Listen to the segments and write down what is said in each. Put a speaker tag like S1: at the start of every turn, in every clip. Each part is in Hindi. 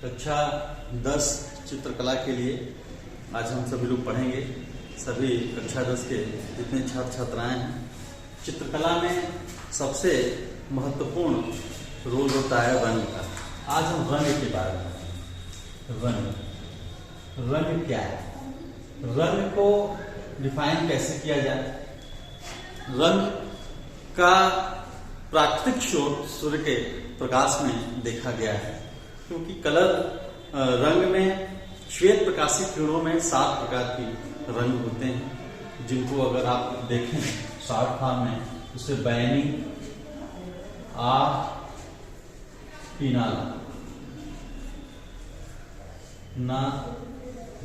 S1: कक्षा 10 चित्रकला के लिए आज हम सभी लोग पढ़ेंगे। सभी कक्षा 10 के जितने छात्र छात्राएं हैं, चित्रकला में सबसे महत्वपूर्ण रोल होता है रंग का। आज हम रंग के बारे में रंग क्या है, रंग को डिफाइन कैसे किया जाए। रंग का प्राकृतिक स्रोत सूर्य के प्रकाश में देखा गया है, क्योंकि कलर रंग में श्वेत प्रकाशित किरणों में 7 प्रकार की रंग होते हैं, जिनको अगर आप देखें शॉर्ट फॉर्म में उसे बैनी, पीनाला,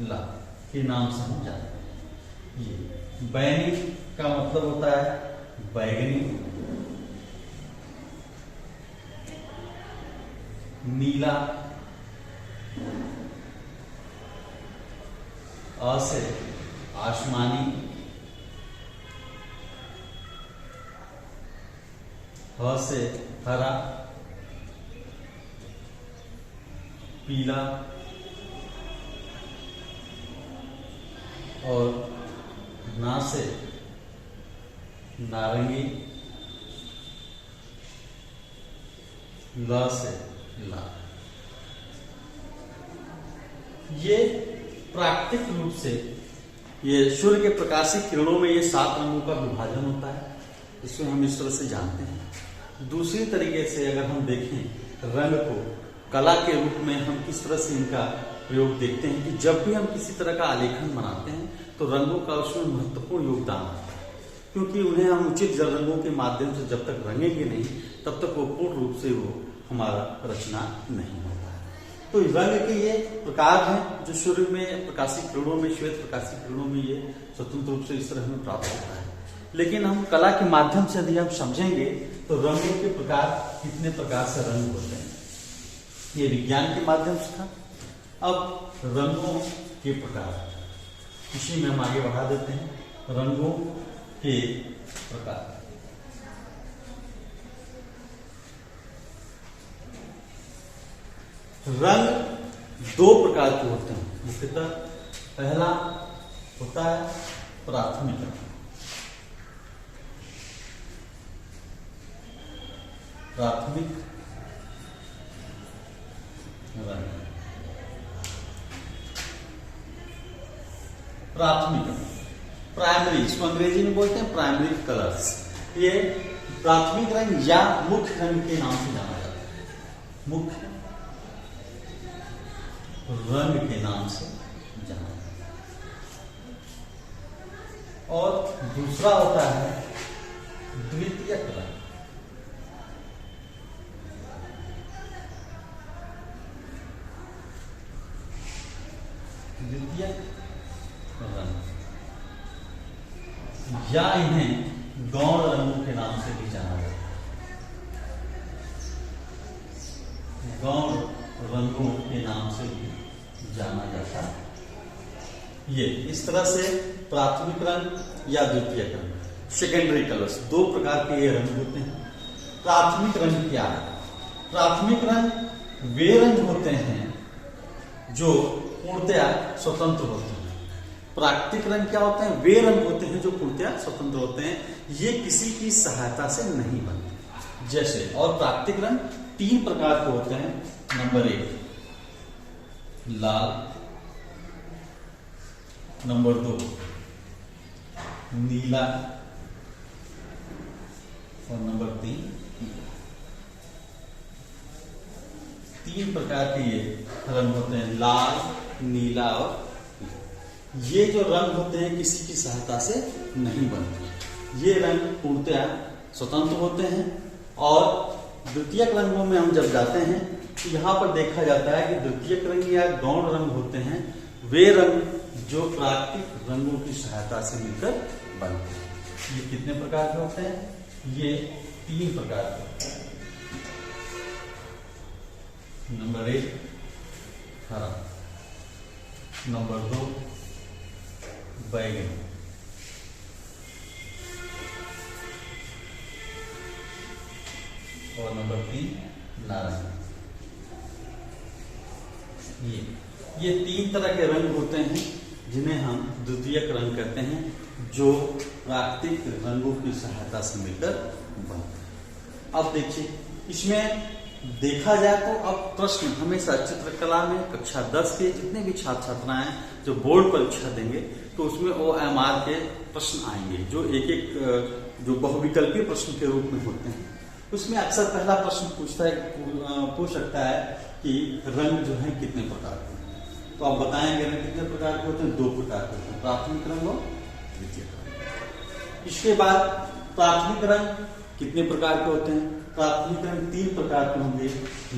S1: ला के नाम से हम जानते हैं। ये बैनी का मतलब होता है बैगनी, नीला से आसमानी, से हरा, पीला और ना से नारंगी, ला से लाल। ये प्राकृतिक रूप से ये सूर्य के प्रकाशित किरणों में ये 7 रंगों का विभाजन होता है, इसको हम इस तरह से जानते हैं। दूसरी तरीके से अगर हम देखें रंग को कला के रूप में, हम किस तरह से इनका प्रयोग देखते हैं कि जब भी हम किसी तरह का आलेखन बनाते हैं तो रंगों का उसमें महत्वपूर्ण योगदान होता है, क्योंकि उन्हें हम उचित रंगों के माध्यम से जब तक रंगेंगे नहीं तब तक वो पूर्ण रूप से वो हमारा रचना नहीं होता है। तो रंग के ये प्रकार हैं जो सूर्य में प्रकाशित किरणों में, श्वेत प्रकाशित किरणों में ये स्वतंत्र रूप से इस तरह हमें प्राप्त होता है। लेकिन हम कला के माध्यम से यदि हम समझेंगे तो रंगों के प्रकार कितने प्रकार से रंग होते हैं, ये विज्ञान के माध्यम से था। अब रंगों के प्रकार इसी में हम आगे बढ़ा देते हैं। रंगों के प्रकार रंग 2 प्रकार के होते हैं मुख्यतः। पहला होता है प्राथमिक रंग। प्राथमिक रंग, प्राथमिक रंग, प्राइमरी, इसको अंग्रेजी में बोलते हैं प्राइमरी कलर्स। ये प्राथमिक रंग या मुख्य रंग के नाम से जाना जाता है। मुख्य रंग के नाम से जाना जाता है। और दूसरा होता है द्वितीयक रंग। द्वितीयक रंग या इन्हें गौण रंगों के नाम से भी जाना जाता है। गौण रंगों के नाम से भी जाना जाता है। ये इस तरह से प्राथमिक रंग या द्वितीयक रंग, सेकेंडरी कलर्स, 2 प्रकार के ये रंग होते हैं। प्राथमिक रंग क्या है? प्राथमिक रंग वे रंग होते हैं जो पूर्णतया स्वतंत्र होते हैं। प्राकृतिक रंग क्या होते हैं? वे रंग होते हैं जो पूर्णतया स्वतंत्र होते हैं, ये किसी की सहायता से नहीं बनते। जैसे और प्राकृतिक रंग 3 प्रकार के होते हैं। नंबर 1 लाल, नंबर 2 नीला और नंबर 3 प्रकार के ये रंग होते हैं, लाल, नीला और पीला। ये जो रंग होते हैं किसी की सहायता से नहीं बनते, ये रंग पूर्णतया स्वतंत्र होते हैं। और द्वितीयक रंगों में हम जब जाते हैं तो यहाँ पर देखा जाता है कि द्वितीयक रंग या गौण रंग होते हैं वे रंग जो प्राकृतिक रंगों की सहायता से मिलकर बनते हैं। ये कितने प्रकार के होते हैं? ये 3 प्रकार के होते हैं। नंबर 1 हरा, नंबर 2 बैगनी, और नंबर 3 नारंगी। ये 3 तरह के रंग होते हैं जिन्हें हम द्वितीयक रंग कहते हैं, जो प्राकृतिक रंगों की सहायता से मिलकर बनते हैं। अब देखिए, इसमें देखा जाए तो अब प्रश्न हमेशा चित्रकला में कक्षा 10 के जितने भी छात्र छात्राएं जो बोर्ड परीक्षा देंगे तो उसमें OMR के प्रश्न आएंगे, जो एक जो बहुविकल्पीय प्रश्न के रूप में होते हैं। उसमें अक्सर पहला प्रश्न पूछ सकता है कि रंग जो है कितने प्रकार के हैं। तो आप बताएंगे रंग कितने प्रकार के होते हैं? 2 प्रकार के होते हैं, प्राथमिक रंग और द्वितीयक रंग। इसके बाद प्राथमिक रंग कितने प्रकार के होते हैं? प्राथमिक रंग 3 प्रकार के होंगे,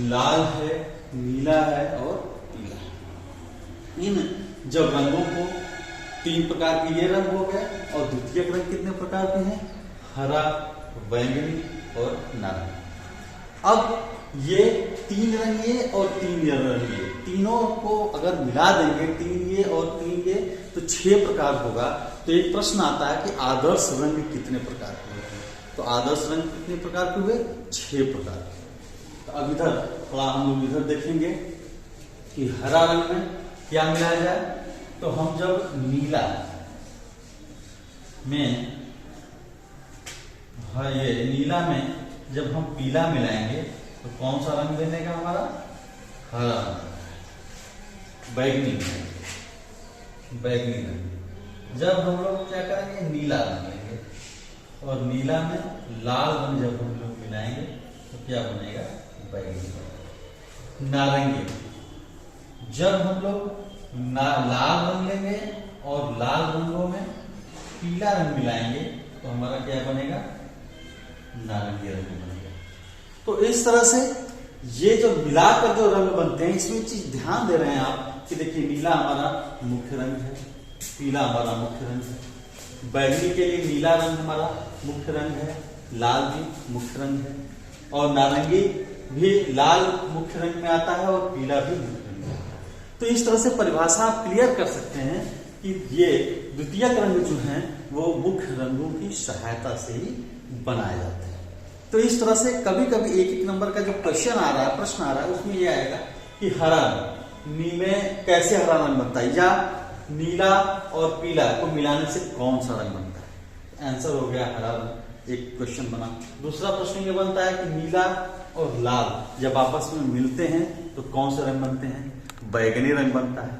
S1: लाल है, नीला है और पीला है। इन जब रंगों को 3 प्रकार के ये रंग हो गए, और द्वितीयक रंग कितने प्रकार के हैं? हरा, बैंगनी और नारंगी। अब ये 3 रंग ये और 3 रंग ये, तीनों को अगर मिला देंगे 3 ये और 3 ये तो 6 प्रकार होगा। तो एक प्रश्न आता है कि आदर्श रंग कितने प्रकार के होते हैं? तो आदर्श रंग कितने प्रकार के हुए? 6 प्रकार के। तो अब इधर थोड़ा हम लोग इधर देखेंगे कि हरा रंग में क्या मिलाया जाए। तो हम जब नीला में ये नीला में जब हम पीला मिलाएंगे तो कौन सा रंग बनेगा हमारा? हरा रंग। बैगनी रंग। जब हम लोग क्या करेंगे? नीला रंग लेंगे, और नीला में लाल रंग जब हम लोग मिलाएंगे तो क्या बनेगा? बैगनी रंग। नारंगी, जब हम लोग लाल रंग लेंगे और लाल रंगों में पीला रंग मिलाएंगे तो हमारा क्या बनेगा? नारंगी रंग बनेगा। तो इस तरह से ये जो मिलाकर जो रंग बनते हैं, इसमें चीज ध्यान दे रहे हैं आप कि देखिए, नीला हमारा मुख्य रंग है, पीला हमारा मुख्य रंग है, बैगनी के लिए नीला रंग हमारा मुख्य रंग है, लाल भी मुख्य रंग है, और नारंगी भी लाल मुख्य रंग में आता है और पीला भी मुख्य रंग में आता है। तो इस तरह से परिभाषा आप क्लियर कर सकते हैं कि ये द्वितीयक रंग जो हैं वो मुख्य रंगों की सहायता से ही बनाए जाते हैं। तो इस तरह से कभी कभी 1-1 नंबर का जो क्वेश्चन आ रहा है, प्रश्न आ रहा है, उसमें यह आएगा कि हरा रंग में कैसे हरा रंग बनता है, या नीला और पीला को मिलाने से कौन सा रंग बनता है। आंसर हो गया हरा रंग, एक क्वेश्चन बना। दूसरा प्रश्न ये बनता है कि नीला और लाल जब आपस में मिलते हैं तो कौन से रंग बनते हैं? बैगनी रंग बनता है।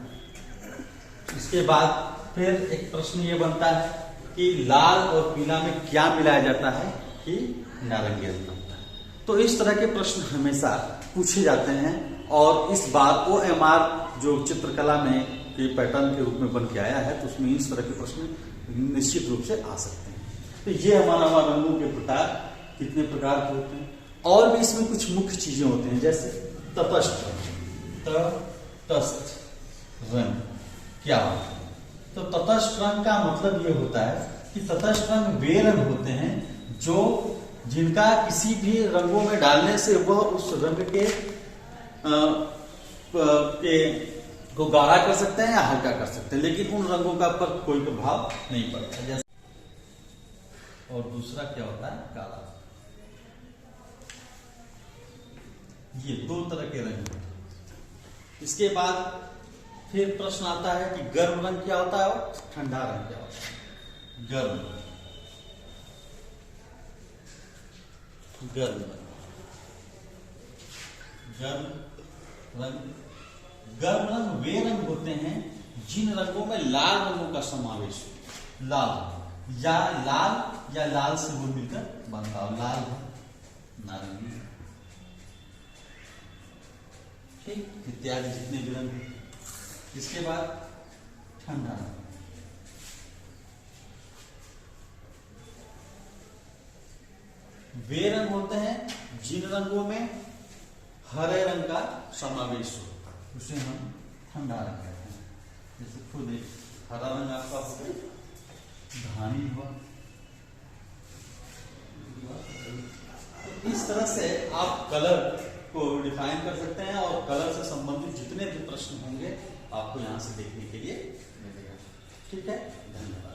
S1: इसके बाद फिर एक प्रश्न ये बनता है कि लाल और पीला में क्या मिलाया जाता है कि नारंगी रंग बनता है। तो इस तरह के प्रश्न हमेशा पूछे जाते हैं, और इस बार OMR जो चित्रकला में के पैटर्न के रूप में बन के आया है, तो उसमें इस तरह के प्रश्न निश्चित रूप से आ सकते हैं। तो ये हमारा रंगों के प्रकार कितने प्रकार के होते हैं। और भी इसमें कुछ मुख्य चीजें होते हैं, जैसे तटस्थ रंग क्या होता है? तो तटस्थ रंग का मतलब ये होता है कि तटस्थ रंग वे रंग होते हैं जो जिनका किसी भी रंगों में डालने से वह उस रंग के को गाढ़ा कर सकते हैं या हल्का कर सकते हैं, लेकिन उन रंगों का पर कोई प्रभाव नहीं पड़ता। जैसे और दूसरा क्या होता है? काला। ये 2 तरह के रंग हैं। इसके बाद फिर प्रश्न आता है कि गर्म रंग क्या होता है और ठंडा रंग क्या होता है। गर्म रंग वे रंग होते हैं जिन रंगों में लाल रंगों का समावेश हो। लाल या लाल से वो मिलकर बनता हो। लाल नारंगी, ठीक, इत्यादि जितने भी रंग। इसके बाद ठंडा रंग, वे रंग होते हैं जिन रंगों में हरे रंग का समावेश हो, उसे हम ठंडा रंग कहते हैं। जैसे खुद एक हरा रंग आपका हो गया, धानी हुआ। तो इस तरह से आप कलर को डिफाइन कर सकते हैं, और कलर से संबंधित जितने भी प्रश्न होंगे आपको यहां से देखने के लिए मिलेगा। ठीक है, धन्यवाद।